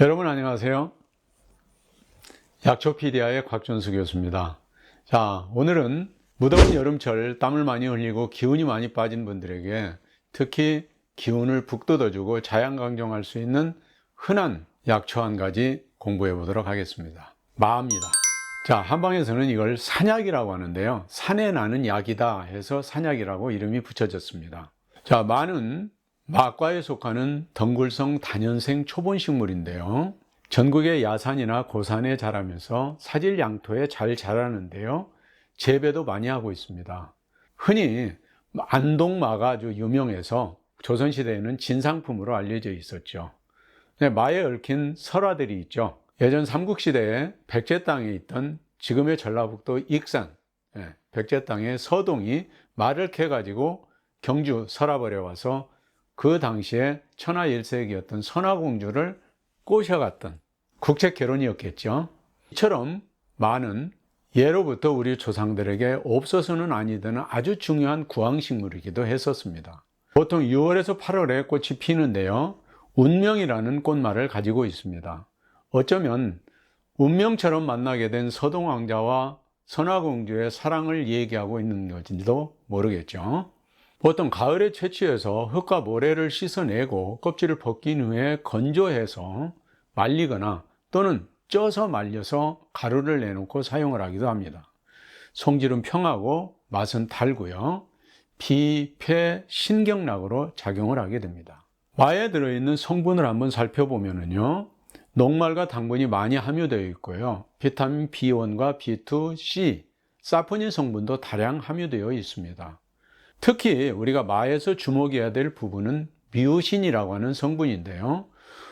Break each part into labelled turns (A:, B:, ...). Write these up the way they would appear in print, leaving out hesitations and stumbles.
A: 여러분 안녕하세요. 약초피디아의 곽준수 교수입니다. 자, 오늘은 무더운 여름철 땀을 많이 흘리고 기운이 많이 빠진 분들에게 특히 기운을 북돋워주고 자양강정할 수 있는 흔한 약초 한 가지 공부해 보도록 하겠습니다. 마입니다. 자, 한방에서는 이걸 산약이라고 하는데요. 산에 나는 약이다 해서 산약이라고 이름이 붙여졌습니다. 자, 마는 마과에 속하는 덩굴성 다년생 초본식물인데요. 전국의 야산이나 고산에 자라면서 사질 양토에 잘 자라는데요. 재배도 많이 하고 있습니다. 흔히 안동마가 아주 유명해서 조선시대에는 진상품으로 알려져 있었죠. 마에 얽힌 설화들이 있죠. 예전 삼국시대에 백제 땅에 있던 지금의 전라북도 익산, 백제 땅의 서동이 말을 캐가지고 경주 설화벌에 와서 그 당시에 천하일색이었던 선화공주를 꼬셔갔던 국책 결혼이었겠죠. 이처럼 마는 예로부터 우리 조상들에게 없어서는 아니던 아주 중요한 구황식물이기도 했었습니다. 보통 6월에서 8월에 꽃이 피는데요. 운명이라는 꽃말을 가지고 있습니다. 어쩌면 운명처럼 만나게 된 서동왕자와 선화공주의 사랑을 얘기하고 있는 것인지도 모르겠죠. 보통 가을에 채취해서 흙과 모래를 씻어내고 껍질을 벗긴 후에 건조해서 말리거나 또는 쪄서 말려서 가루를 내놓고 사용을 하기도 합니다. 성질은 평하고 맛은 달고요. 비, 폐, 신경락으로 작용을 하게 됩니다. 마에 들어있는 성분을 한번 살펴보면요. 녹말과 당분이 많이 함유되어 있고요. 비타민 B1과 B2, C, 사포닌 성분도 다량 함유되어 있습니다. 특히 우리가 마에서 주목해야 될 부분은 미오신이라고 하는 성분인데요.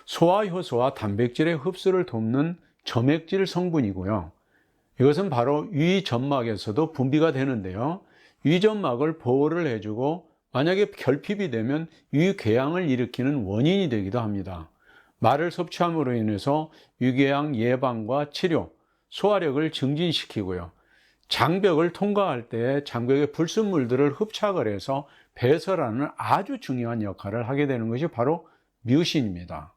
A: 소화 효소와 단백질의 흡수를 돕는 점액질 성분이고요. 이것은 바로 위점막에서도 분비가 되는데요. 위점막을 보호를 해주고 만약에 결핍이 되면 위궤양을 일으키는 원인이 되기도 합니다. 마를 섭취함으로 인해서 위궤양 예방과 치료, 소화력을 증진시키고요. 장벽을 통과할 때 장벽의 불순물들을 흡착을 해서 배설하는 아주 중요한 역할을 하게 되는 것이 바로 뮤신입니다.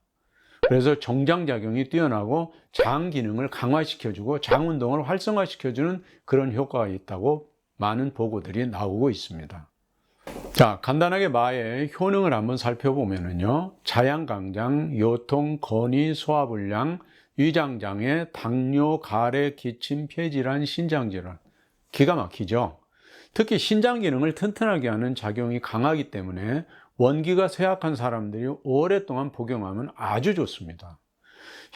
A: 그래서 정장작용이 뛰어나고 장 기능을 강화시켜주고 장 운동을 활성화시켜주는 그런 효과가 있다고 많은 보고들이 나오고 있습니다. 자, 간단하게 마의 효능을 한번 살펴보면요. 자양강장, 요통, 건위, 소화불량, 위장장애, 당뇨, 가래, 기침, 폐질환, 신장질환. 기가 막히죠. 특히 신장 기능을 튼튼하게 하는 작용이 강하기 때문에 원기가 쇠약한 사람들이 오랫동안 복용하면 아주 좋습니다.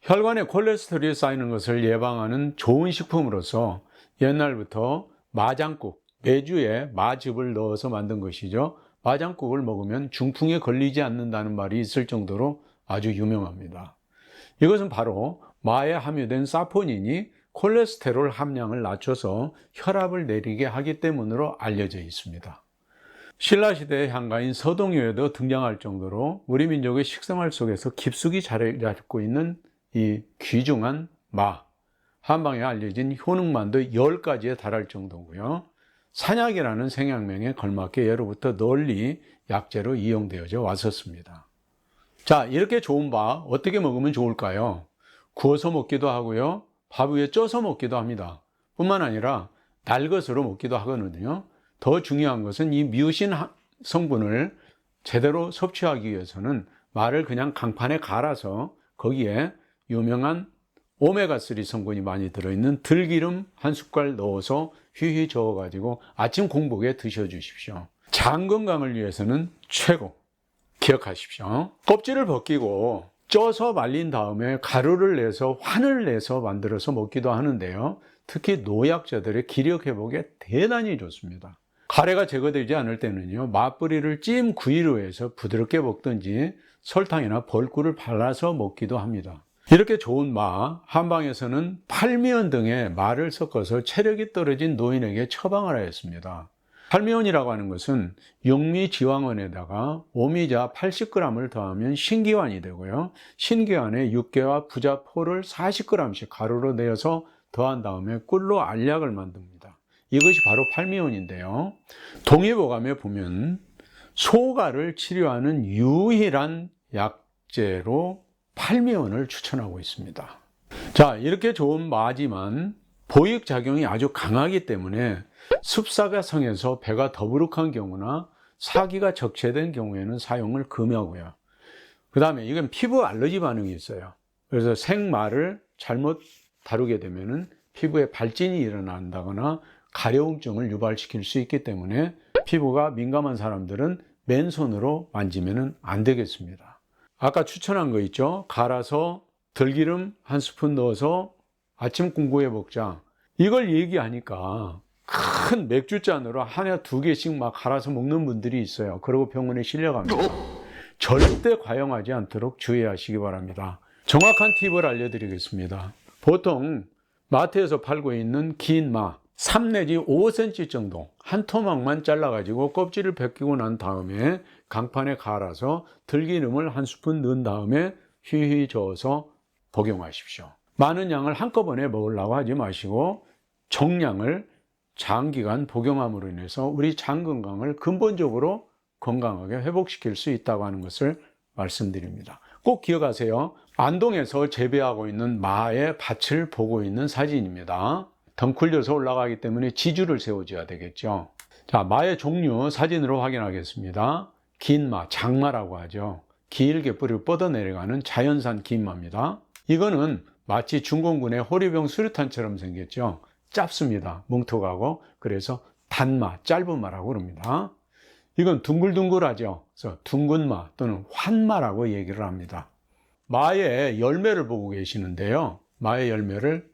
A: 혈관에 콜레스테롤이 쌓이는 것을 예방하는 좋은 식품으로서 옛날부터 마장국, 메주에 마즙을 넣어서 만든 것이죠. 마장국을 먹으면 중풍에 걸리지 않는다는 말이 있을 정도로 아주 유명합니다. 이것은 바로 마에 함유된 사포닌이 콜레스테롤 함량을 낮춰서 혈압을 내리게 하기 때문으로 알려져 있습니다. 신라시대의 향가인 서동요에도 등장할 정도로 우리 민족의 식생활 속에서 깊숙이 자리 잡고 있는 이 귀중한 마, 한방에 알려진 효능만도 10가지에 달할 정도고요. 산약이라는 생약명에 걸맞게 예로부터 널리 약재로 이용되어져 왔었습니다. 자, 이렇게 좋은 마 어떻게 먹으면 좋을까요? 구워서 먹기도 하고요. 밥 위에 쪄서 먹기도 합니다. 뿐만 아니라 날것으로 먹기도 하거든요. 더 중요한 것은 이 미오신 성분을 제대로 섭취하기 위해서는 마를 그냥 강판에 갈아서 거기에 유명한 오메가3 성분이 많이 들어있는 들기름 한 숟갈 넣어서 휘휘 저어가지고 아침 공복에 드셔주십시오. 장 건강을 위해서는 최고. 기억하십시오. 껍질을 벗기고 쪄서 말린 다음에 가루를 내서 환을 내서 만들어서 먹기도 하는데요. 특히 노약자들의 기력 회복에 대단히 좋습니다. 가래가 제거되지 않을 때는요. 맞뿌리를 찜 구이로 해서 부드럽게 먹든지 설탕이나 벌꿀을 발라서 먹기도 합니다. 이렇게 좋은 마, 한방에서는 팔미연 등의 마를 섞어서 체력이 떨어진 노인에게 처방을 하였습니다. 팔미연이라고 하는 것은 육미지황원에다가 오미자 80g을 더하면 신기환이 되고요. 신기환에 육개와 부자포를 40g씩 가루로 내어서 더한 다음에 꿀로 알약을 만듭니다. 이것이 바로 팔미연인데요. 동의보감에 보면 소가를 치료하는 유일한 약재로 팔미원을 추천하고 있습니다. 자, 이렇게 좋은 마지만 보익작용이 아주 강하기 때문에 습사가 성해서 배가 더부룩한 경우나 사기가 적체된 경우에는 사용을 금하고요. 그 다음에 이건 피부 알러지 반응이 있어요. 그래서 생마를 잘못 다루게 되면은 피부에 발진이 일어난다거나 가려움증을 유발시킬 수 있기 때문에 피부가 민감한 사람들은 맨손으로 만지면 안 되겠습니다. 아까 추천한 거 있죠? 갈아서 들기름 한 스푼 넣어서 아침 공부해 먹자. 이걸 얘기하니까 큰 맥주잔으로 하나 두 개씩 막 갈아서 먹는 분들이 있어요. 그리고 병원에 실려갑니다. 절대 과용하지 않도록 주의하시기 바랍니다. 정확한 팁을 알려드리겠습니다. 보통 마트에서 팔고 있는 긴 마 3 내지 5cm 정도 한 토막만 잘라가지고 껍질을 벗기고 난 다음에 강판에 갈아서 들기름을 한 스푼 넣은 다음에 휘휘 저어서 복용하십시오. 많은 양을 한꺼번에 먹으려고 하지 마시고 정량을 장기간 복용함으로 인해서 우리 장 건강을 근본적으로 건강하게 회복시킬 수 있다고 하는 것을 말씀드립니다. 꼭 기억하세요. 안동에서 재배하고 있는 마의 밭을 보고 있는 사진입니다. 덩굴려서 올라가기 때문에 지주를 세워줘야 되겠죠. 자, 마의 종류 사진으로 확인하겠습니다. 긴 마, 장마라고 하죠. 길게 뿌리를 뻗어내려가는 자연산 긴 마입니다. 이거는 마치 중공군의 호리병 수류탄처럼 생겼죠. 짧습니다. 뭉툭하고. 그래서 단마, 짧은 마라고 그럽니다. 이건 둥글둥글하죠. 그래서 둥근마 또는 환마라고 얘기를 합니다. 마의 열매를 보고 계시는데요. 마의 열매를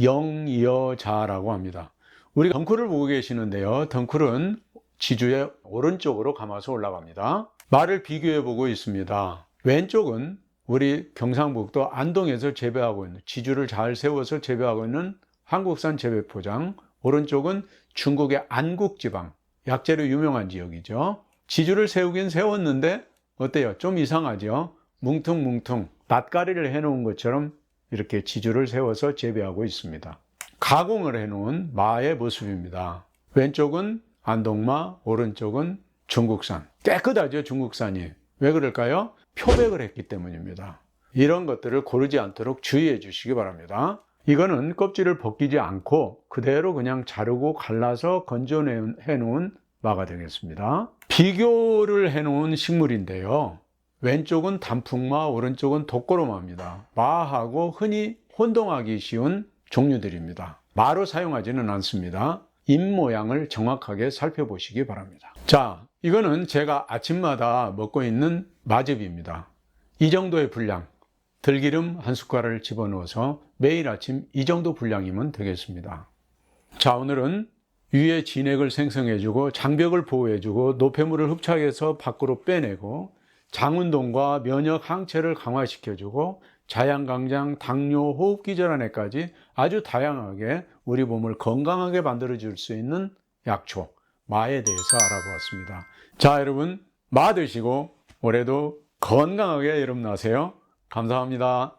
A: 영여자라고 합니다. 우리가 덩굴을 보고 계시는데요. 덩굴은 지주의 오른쪽으로 감아서 올라갑니다. 마를 비교해 보고 있습니다. 왼쪽은 우리 경상북도 안동에서 재배하고 있는, 지주를 잘 세워서 재배하고 있는 한국산 재배포장, 오른쪽은 중국의 안국지방, 약재로 유명한 지역이죠. 지주를 세우긴 세웠는데 어때요? 좀 이상하죠? 뭉퉁뭉퉁 낫가리를 해놓은 것처럼 이렇게 지주를 세워서 재배하고 있습니다. 가공을 해놓은 마의 모습입니다. 왼쪽은 안동마, 오른쪽은 중국산. 깨끗하죠, 중국산이. 왜 그럴까요? 표백을 했기 때문입니다. 이런 것들을 고르지 않도록 주의해 주시기 바랍니다. 이거는 껍질을 벗기지 않고 그대로 그냥 자르고 갈라서 건조해 놓은 마가 되겠습니다. 비교를 해 놓은 식물인데요. 왼쪽은 단풍마, 오른쪽은 독고로마입니다. 마하고 흔히 혼동하기 쉬운 종류들입니다. 마로 사용하지는 않습니다. 잎 모양을 정확하게 살펴보시기 바랍니다. 자, 이거는 제가 아침마다 먹고 있는 마즙입니다. 이 정도의 분량, 들기름 한 숟갈을 집어넣어서 매일 아침 이 정도 분량이면 되겠습니다. 자, 오늘은 위의 진액을 생성해주고 장벽을 보호해주고 노폐물을 흡착해서 밖으로 빼내고 장운동과 면역 항체를 강화시켜주고 자양강장, 당뇨, 호흡기 질환에까지 아주 다양하게 우리 몸을 건강하게 만들어줄 수 있는 약초, 마에 대해서 알아보았습니다. 자, 여러분, 마 드시고 올해도 건강하게 여름 나세요. 감사합니다.